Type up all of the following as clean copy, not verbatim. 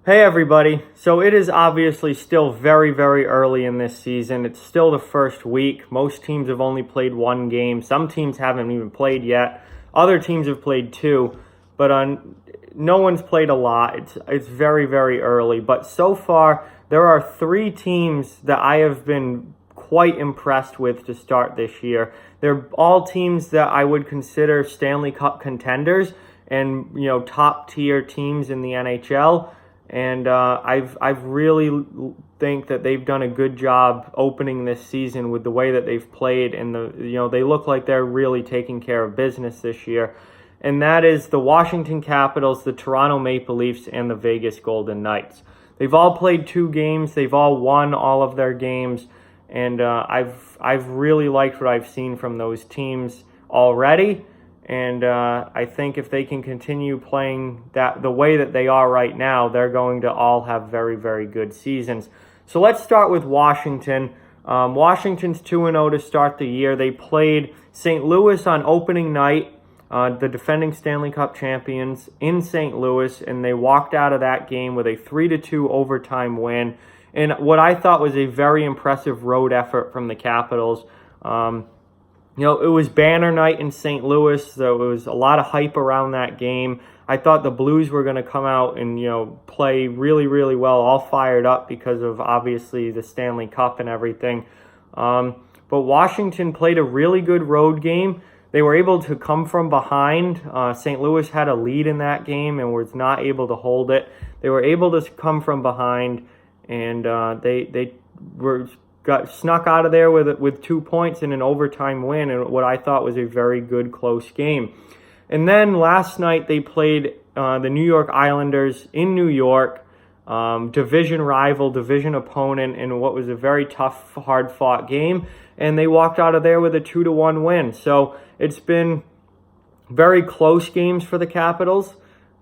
Hey everybody. So it is obviously still very, very early in this season. It's still the first week. Most teams have only played one game. Some teams haven't even played yet. Other teams have played two, but no one's played a lot. It's very, very early. But so far, there are three teams that I have been quite impressed with to start this year. They're all teams that I would consider Stanley Cup contenders and top tier teams in the NHL. And I've really think that they've done a good job opening this season with the way that they've played, and they look like they're really taking care of business this year. And that is the Washington Capitals, the Toronto Maple Leafs, and the Vegas Golden Knights. They've all played two games. They've all won all of their games, and I've really liked what I've seen from those teams already. And I think if they can continue playing the way that they are right now, they're going to all have very, very good seasons. So let's start with Washington. Washington's 2-0 to start the year. They played St. Louis on opening night, the defending Stanley Cup champions in St. Louis, and they walked out of that game with a 3-2 overtime win. And what I thought was a very impressive road effort from the Capitals. It was banner night in St. Louis, so it was a lot of hype around that game. I thought the Blues were going to come out and, play really, really well, all fired up because of, obviously, the Stanley Cup and everything. But Washington played a really good road game. They were able to come from behind. St. Louis had a lead in that game and was not able to hold it. They were able to come from behind, and they got snuck out of there with 2 points in an overtime win, and what I thought was a very good, close game. And then last night they played the New York Islanders in New York, division rival, division opponent, in what was a very tough, hard-fought game, and they walked out of there with a 2-1 win. So it's been very close games for the Capitals.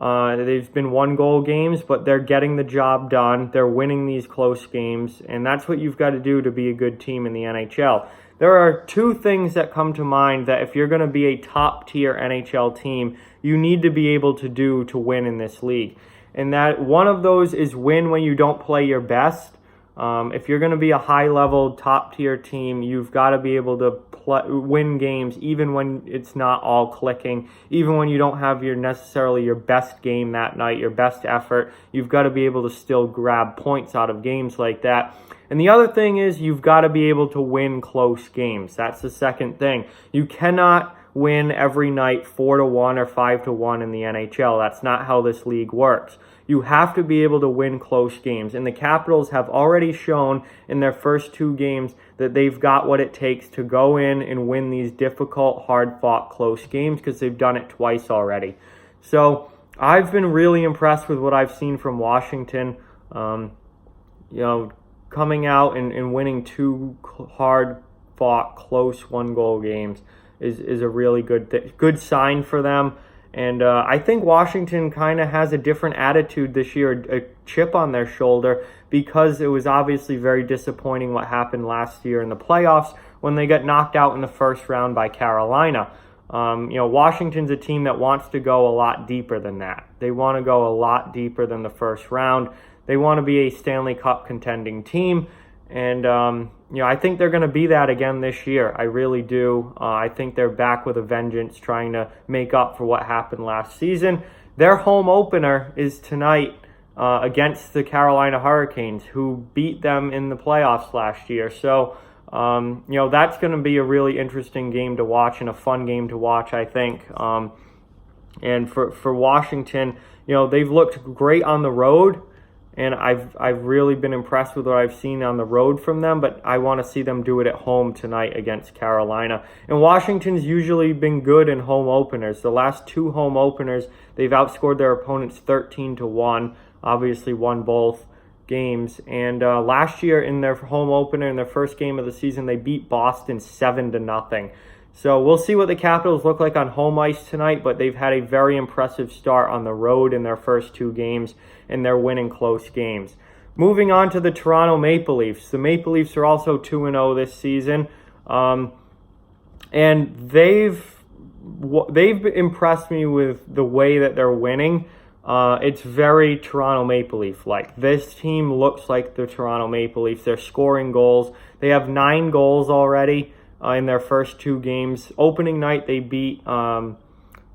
They've been one-goal games, but they're getting the job done. They're winning these close games, and that's what you've got to do to be a good team in the NHL. There are two things that come to mind that if you're going to be a top-tier NHL team, you need to be able to do to win in this league. And that one of those is win when you don't play your best. If you're going to be a high-level, top-tier team, you've got to be able to win games even when it's not all clicking, even when you don't have necessarily your best game that night, your best effort. You've got to be able to still grab points out of games like that. And the other thing is you've got to be able to win close games. That's the second thing. You cannot win every night 4-1 or 5-1 in the NHL. That's not how this league works. You have to be able to win close games. And the Capitals have already shown in their first two games that they've got what it takes to go in and win these difficult, hard-fought, close games because they've done it twice already. So I've been really impressed with what I've seen from Washington. Coming out and winning two hard-fought, close one-goal games is a really good sign for them. And I think Washington kind of has a different attitude this year, a chip on their shoulder, because it was obviously very disappointing what happened last year in the playoffs when they got knocked out in the first round by Carolina. Washington's a team that wants to go a lot deeper than that. They want to go a lot deeper than the first round. They want to be a Stanley Cup contending team. And, I think they're going to be that again this year. I really do. I think they're back with a vengeance, trying to make up for what happened last season. Their home opener is tonight against the Carolina Hurricanes, who beat them in the playoffs last year. So, that's going to be a really interesting game to watch and a fun game to watch, I think. And for Washington, they've looked great on the road. And I've really been impressed with what I've seen on the road from them, but I want to see them do it at home tonight against Carolina. And Washington's usually been good in home openers. The last two home openers, they've outscored their opponents 13-1, obviously won both games. And last year in their home opener, in their first game of the season, they beat Boston 7-0. So we'll see what the Capitals look like on home ice tonight, but they've had a very impressive start on the road in their first two games, and they're winning close games. Moving on to the Toronto Maple Leafs. The Maple Leafs are also 2-0 this season, and they've impressed me with the way that they're winning. it's very Toronto Maple Leaf-like. This team looks like the Toronto Maple Leafs. They're scoring goals. They have 9 goals already in their first 2 games. Opening night, they beat Ottawa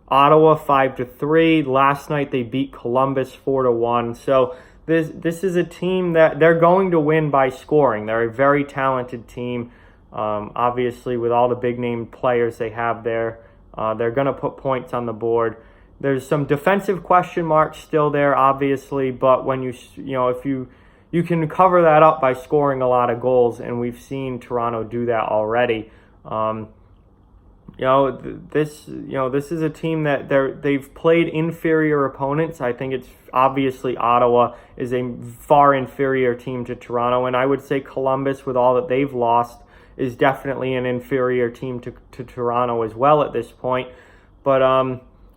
5-3. Last night, they beat Columbus 4-1. So this is a team that they're going to win by scoring. They're a very talented team. Obviously, with all the big-name players they have there, they're going to put points on the board. There's some defensive question marks still there, obviously, but when if you can cover that up by scoring a lot of goals, and we've seen Toronto do that already. This is a team that they've played inferior opponents. I think it's obviously Ottawa is a far inferior team to Toronto, and I would say Columbus, with all that they've lost, is definitely an inferior team to Toronto as well at this point. But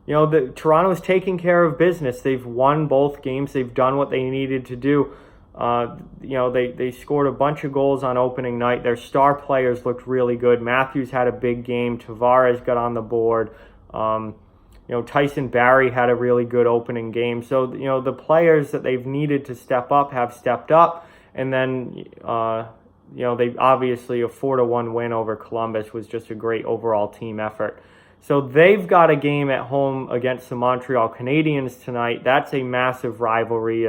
Toronto's taking care of business. They've won both games. They've done what they needed to do. They scored a bunch of goals on opening night. Their star players looked really good. Matthews had a big game. Tavares got on the board. Tyson Barrie had a really good opening game. So, the players that they've needed to step up have stepped up. And then, they obviously a 4-1 win over Columbus was just a great overall team effort. So they've got a game at home against the Montreal Canadiens tonight. That's a massive rivalry.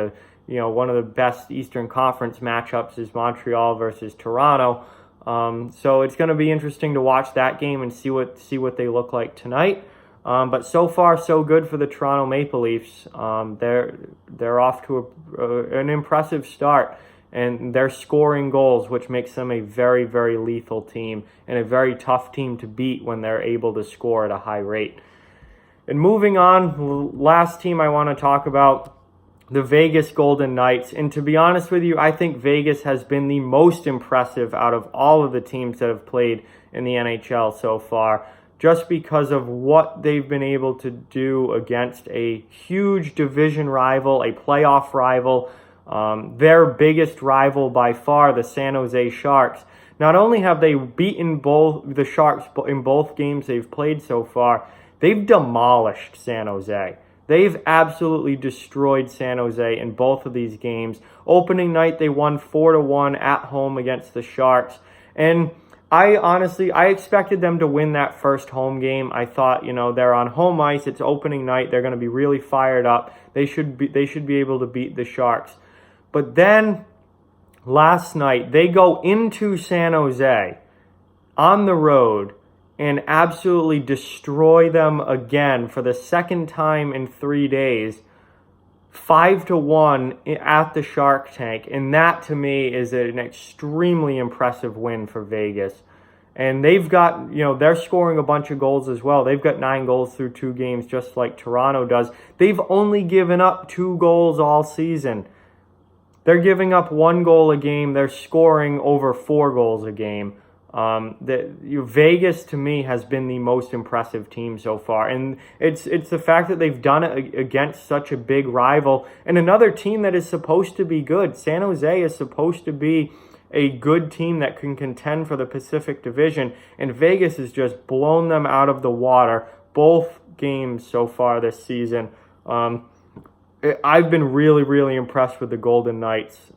One of the best Eastern Conference matchups is Montreal versus Toronto. So it's going to be interesting to watch that game and see what they look like tonight. But so far, so good for the Toronto Maple Leafs. They're off to an impressive start, and they're scoring goals, which makes them a very, very lethal team and a very tough team to beat when they're able to score at a high rate. And moving on, last team I want to talk about, the Vegas Golden Knights. And to be honest with you, I think Vegas has been the most impressive out of all of the teams that have played in the NHL so far, just because of what they've been able to do against a huge division rival, a playoff rival, their biggest rival by far, the San Jose Sharks. Not only have they beaten the Sharks in both games they've played so far, they've demolished San Jose. They've absolutely destroyed San Jose in both of these games. Opening night, they won 4-1 at home against the Sharks. And I expected them to win that first home game. I thought, they're on home ice. It's opening night. They're going to be really fired up. They should be able to beat the Sharks. But then last night, they go into San Jose on the road and absolutely destroy them again for the second time in 3 days, 5-1 at the Shark Tank. And that, to me, is an extremely impressive win for Vegas. And they've got, they're scoring a bunch of goals as well. They've got 9 goals through 2 games, just like Toronto does. They've only given up 2 goals all season. They're giving up 1 goal a game. They're scoring over 4 goals a game. Vegas, to me, has been the most impressive team so far. And it's the fact that they've done it against such a big rival and another team that is supposed to be good. San Jose is supposed to be a good team that can contend for the Pacific Division, and Vegas has just blown them out of the water both games so far this season. I've been really, really impressed with the Golden Knights.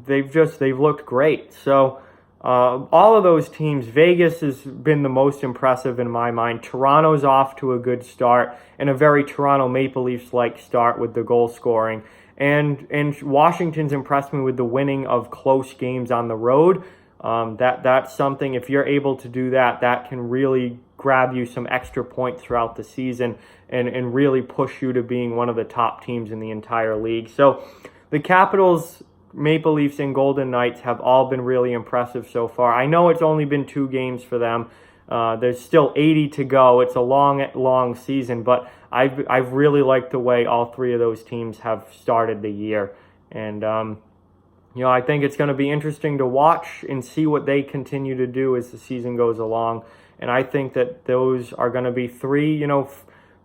They've looked great. So all of those teams, Vegas has been the most impressive in my mind. Toronto's off to a good start, and a very Toronto Maple Leafs-like start with the goal scoring. And Washington's impressed me with the winning of close games on the road. That's something, if you're able to do that can really grab you some extra points throughout the season and really push you to being one of the top teams in the entire league. So the Capitals, Maple Leafs, and Golden Knights have all been really impressive so far. I know it's only been 2 games for them. There's still 80 to go. It's a long season, but I've really liked the way all 3 of those teams have started the year. And, I think it's going to be interesting to watch and see what they continue to do as the season goes along. And I think that those are going to be 3,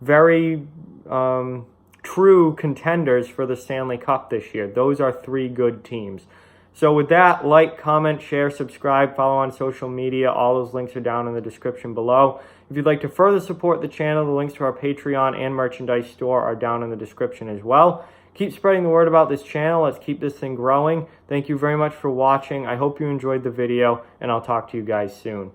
very true contenders for the Stanley Cup this year. Those are 3 good teams. So with that, like, comment, share, subscribe, follow on social media. All those links are down in the description below. If you'd like to further support the channel, the links to our Patreon and merchandise store are down in the description as well. Keep spreading the word about this channel. Let's keep this thing growing. Thank you very much for watching. I hope you enjoyed the video, and I'll talk to you guys soon.